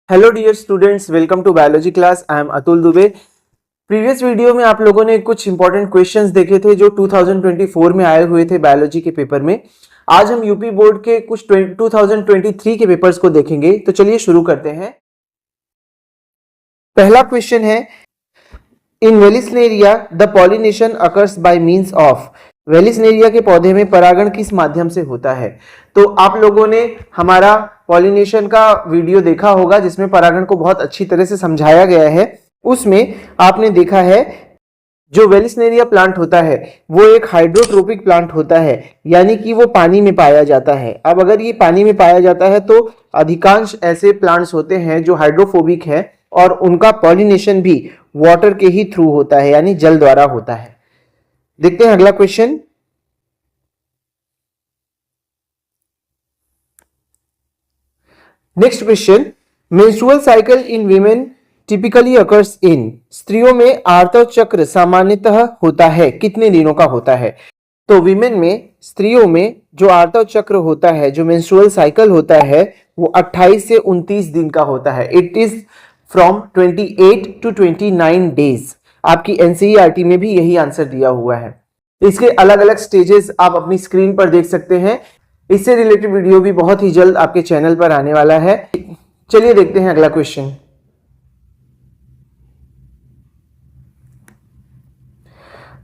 Hello dear students, welcome to biology class. I am Atul Dubey. Previous video में आप लोगों ने कुछ इंपॉर्टेंट क्वेश्चंस देखे थे जो 2024 में आए हुए थे बायोलॉजी के पेपर में। आज हम यूपी बोर्ड के कुछ 2023 के पेपर्स को देखेंगे। तो चलिए शुरू करते हैं। पहला क्वेश्चन है, in Vallisneria the pollination occurs by means of. Vallisneria के पौधे में परागण किस माध्यम से होता है? तो आप लोगों ने हमारा पॉलिनेशन का वीडियो देखा होगा जिसमें परागण को बहुत अच्छी तरह से समझाया गया है। उसमें आपने देखा है जो वेलिस्नेरिया प्लांट होता है वो एक हाइड्रोट्रोपिक प्लांट होता है, यानी कि वो पानी में पाया जाता है। अब अगर ये पानी में पाया जाता है तो अधिकांश ऐसे प्लांट्स होते हैं जो हाइड्रोफोबिक है और उनका पॉलिनेशन भी वाटर के ही थ्रू होता है, यानी जल द्वारा होता है। देखते हैं अगला question. Next question, menstrual cycle in women typically occurs in. स्त्रियों में आर्तव चक्र सामान्यतः होता है कितने दिनों का होता है? तो वीमेन में, स्त्रियों में जो आर्तव चक्र होता है, जो मेंस्ट्रुअल साइकिल होता है, वो 28 से 29 दिन का होता है। It is from 28 to 29 days. आपकी एनसीईआरटी में भी यही आंसर दिया हुआ है। इसके अलग अलग स्टेजेस आप अपनी स्क्रीन पर देख सकते हैं। इससे रिलेटेड वीडियो भी बहुत ही जल्द आपके चैनल पर आने वाला है। चलिए देखते हैं अगला question.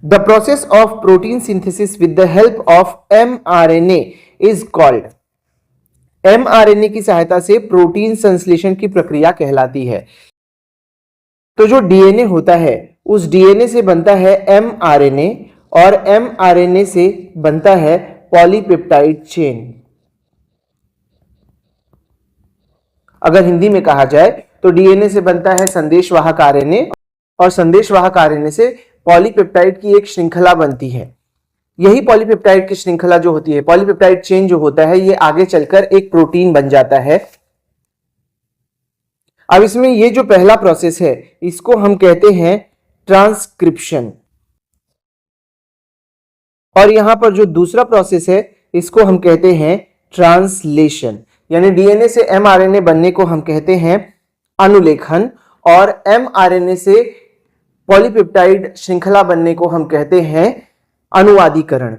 The process of protein synthesis with the help of mRNA is called. mRNA की सहायता से प्रोटीन संश्लेषण की प्रक्रिया कहलाती है। तो जो डीएनए होता है उस डीएनए से बनता है mRNA और mRNA से बनता है पॉलीपेप्टाइड चेन। अगर हिंदी में कहा जाए तो डीएनए से बनता है संदेशवाहक आरएनए और संदेशवाहक आरएनए से पॉलीपेप्टाइड की एक श्रृंखला बनती है। यही पॉलीपेप्टाइड की श्रृंखला जो होती है, पॉलीपेप्टाइड चेन जो होता है, ये आगे चलकर एक प्रोटीन बन जाता है। अब इसमें ये जो पहला प्रोसेस है इसको हम कहते हैं ट्रांसक्रिप्शन, और यहां पर जो दूसरा प्रोसेस है इसको हम कहते हैं ट्रांसलेशन। यानी डीएनए से एमआरएनए बनने को हम कहते हैं अनुलेखन और एमआरएनए से पॉलीपेप्टाइड श्रृंखला बनने को हम कहते हैं अनुवादीकरण।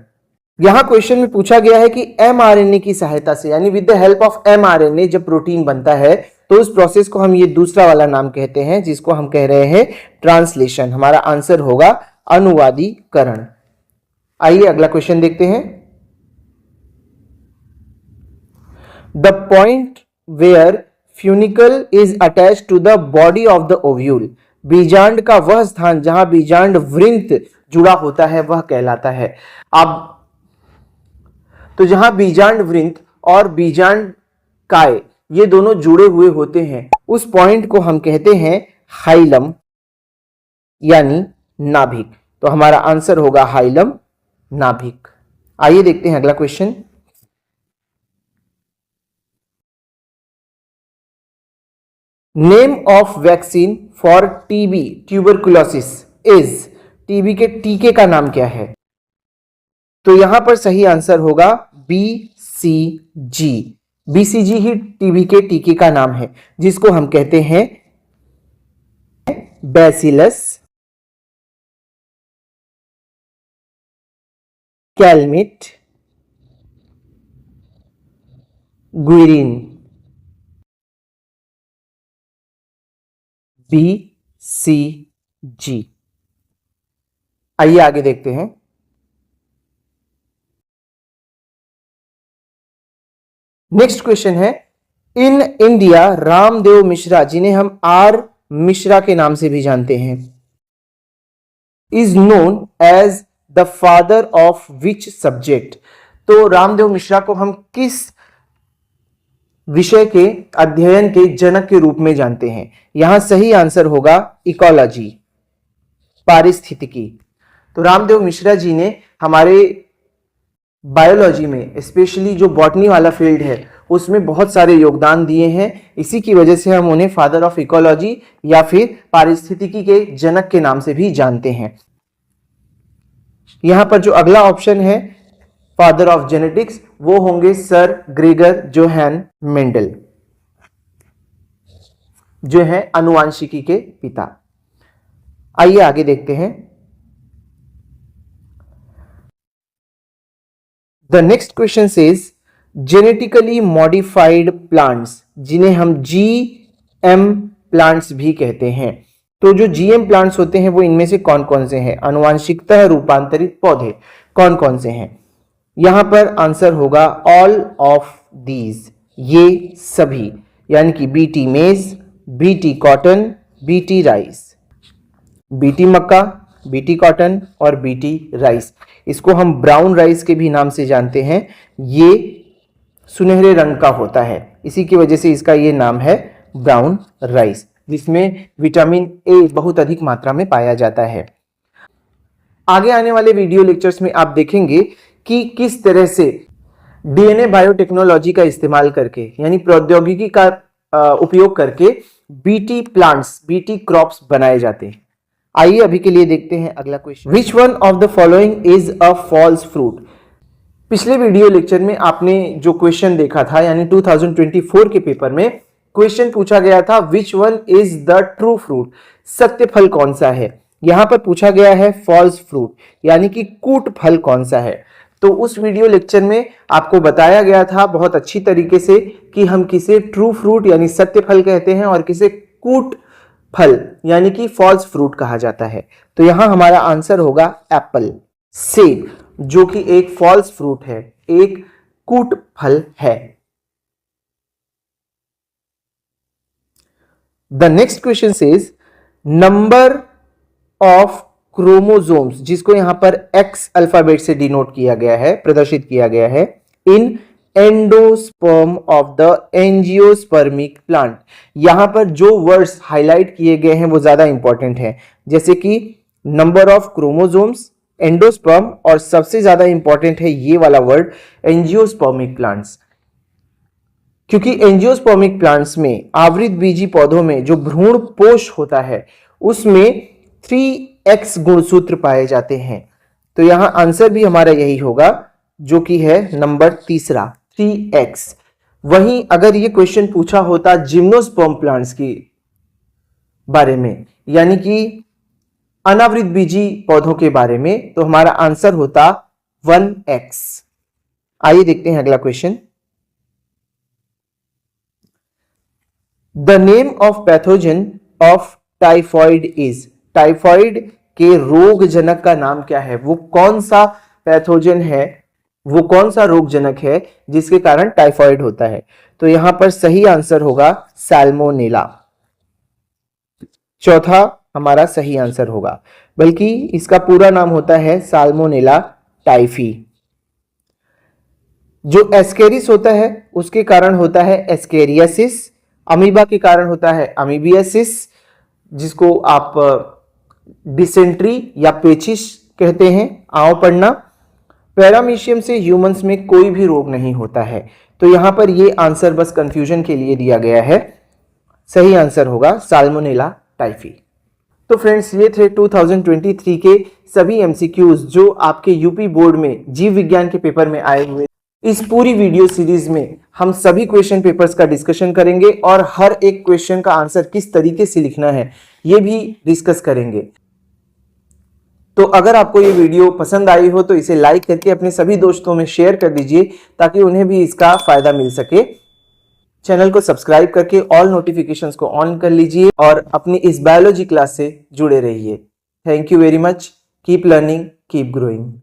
यहां क्वेश्चन में पूछा गया है कि एमआरएनए की सहायता से, यानी with the help of mRNA जब प्रोटीन बनता है तो उस प्रोसेस को हम ये दूसरा वाला नाम कहते हैं जिसको हम कह रहे हैं ट्रांसलेशन। हमारा आंसर होगा अनुवादीकरण। आइए अगला क्वेश्चन देखते हैं। The point where funicle is attached to the body of the ovule. बीजांड का वह स्थान जहां बीजांड वृंत जुड़ा होता है वह कहलाता है। अब तो जहां बीजांड वृंत और बीजांड काय ये दोनों जुड़े हुए होते हैं उस पॉइंट को हम कहते हैं हाइलम यानी नाभिक। तो हमारा आंसर होगा हाइलम नाभिक। आइए देखते हैं अगला question. Name of vaccine for TB tuberculosis is. TB के टीके का नाम क्या है? तो यहां पर सही आंसर होगा बीसीजी। बीसीजी ही टीबी के टीके का नाम है जिसको हम कहते हैं बैसिलस कैलमिट ग्विरिन। बीसीजी। आइए आगे देखते हैं। नेक्स्ट क्वेश्चन है, इन इंडिया रामदेव मिश्रा, जिन्हें हम आर मिश्रा के नाम से भी जानते हैं, is known as the father of which subject. तो रामदेव मिश्रा को हम किस विषय के अध्ययन के जनक के रूप में जानते हैं? यहां सही आंसर होगा इकोलॉजी, पारिस्थितिकी। तो रामदेव मिश्रा जी ने हमारे बायोलॉजी में, स्पेशली जो बॉटनी वाला फील्ड है, उसमें बहुत सारे योगदान दिए हैं। इसी की वजह से हम उन्हें फादर ऑफ इकोलॉजी या फिर पारिस्थितिकी के जनक के नाम से भी जानते हैं। यहां पर जो अगला ऑप्शन है फादर ऑफ जेनेटिक्स, वो होंगे सर ग्रेगर जोहान मेंडल। जो है आनुवांशिकी के पिता। आइए आगे देखते हैं। The next question says genetically modified plants, जिन्हें हम जीएम प्लांट्स भी कहते हैं, तो जो जीएम प्लांट्स होते हैं वो इनमें से कौन कौन से हैं? आनुवांशिकतः रूपांतरित पौधे कौन कौन से हैं? यहां पर आंसर होगा ऑल ऑफ दीज, ये सभी, यानी कि BT maize, BT cotton, BT rice. BT मक्का, बीटी कॉटन और बीटी राइस, इसको हम ब्राउन राइस के भी नाम से जानते हैं। ये सुनहरे रंग का होता है, इसी की वजह से इसका ये नाम है ब्राउन राइस, जिसमें विटामिन ए बहुत अधिक मात्रा में पाया जाता है। आगे आने वाले वीडियो लेक्चर्स में आप देखेंगे कि किस तरह से डीएनए बायोटेक्नोलॉजी का इस्तेमाल करके, यानी प्रौद्योगिकी का उपयोग करके बीटी प्लांट्स, बीटी क्रॉप्स बनाए जाते हैं। आइए अभी के लिए देखते हैं अगला question. Which one of the following is a false fruit? पिछले वीडियो लेक्चर में आपने जो क्वेश्चन देखा था, यानी 2024 के पेपर में क्वेश्चन पूछा गया था which one is the true fruit, सत्य फल कौन सा है। यहां पर पूछा गया है फॉल्स फ्रूट, यानी कि कूट फल कौन सा है। तो उस वीडियो लेक्चर में आपको बताया गया था बहुत अच्छी तरीके से कि हम किसे ट्रू फ्रूट यानी सत्य फल कहते हैं और किसे कूट फल यानी कि फॉल्स फ्रूट कहा जाता है। तो यहां हमारा आंसर होगा एप्पल, सेब, जो कि एक फॉल्स फ्रूट है, एक कूट फल है। The next question says number of chromosomes, जिसको यहां पर एक्स अल्फाबेट से डिनोट किया गया है, प्रदर्शित किया गया है, in endosperm of the angiospermic plant. यहां पर जो वर्ड्स हाईलाइट किए गए हैं वो ज्यादा इंपॉर्टेंट है, जैसे कि नंबर ऑफ क्रोमोसोम्स, एंडोस्पर्म, और सबसे ज्यादा इंपॉर्टेंट है ये वाला वर्ड एंजियोस्पर्मिक प्लांट्स, क्योंकि एंजियोस्पर्मिक प्लांट्स में आवृत बीजी पौधों में जो भ्रूण पोष होता है उसमें 3x गुणसूत्र पाए जाते हैं। तो यहां आंसर भी हमारा यही होगा, जो कि है नंबर तीसरा, 3x। वहीं अगर ये क्वेश्चन पूछा होता जिम्नोस्पर्म प्लांट्स की बारे में, यानी कि अनावृत बीजी पौधों के बारे में, तो हमारा आंसर होता 1x। आइए देखते हैं अगला question. The name of pathogen of typhoid is, typhoid के रोगजनक का नाम क्या है? वो कौन सा पैथोजन है, वो कौन सा रोगजनक है जिसके कारण टाइफॉइड होता है? तो यहां पर सही आंसर होगा सैल्मोनेला, चौथा हमारा सही आंसर होगा, बल्कि इसका पूरा नाम होता है साल्मोनेला टाइफी। जो एस्केरिस होता है उसके कारण होता है एस्केरियासिस, अमीबा के कारण होता है अमीबियासिस, जिसको आप डिसेंट्री या पेचिश कहते हैं, आंव पड़ना। पैरामीशियम से ह्यूमंस में कोई भी रोग नहीं होता है। तो यहां पर ये आंसर बस कंफ्यूजन के लिए दिया गया है, सही आंसर होगा साल्मोनेला टाइफी। तो फ्रेंड्स, ये थे 2023 के सभी एमसीक्यूज जो आपके यूपी बोर्ड में जीव विज्ञान के पेपर में आए हुए। इस पूरी वीडियो सीरीज में हम सभी क्वेश्चन पेपर्स का डिस्कशन करेंगे और हर एक क्वेश्चन का आंसर किस तरीके से लिखना है ये भी डिस्कस करेंगे। तो अगर आपको ये वीडियो पसंद आई हो तो इसे लाइक करके अपने सभी दोस्तों में शेयर कर दीजिए ताकि उन्हें भी इसका फायदा मिल सके। चैनल को सब्सक्राइब करके ऑल नोटिफिकेशंस को ऑन कर लीजिए और अपनी इस बायोलॉजी क्लास से जुड़े रहिए। Thank you very much. Keep learning, keep growing.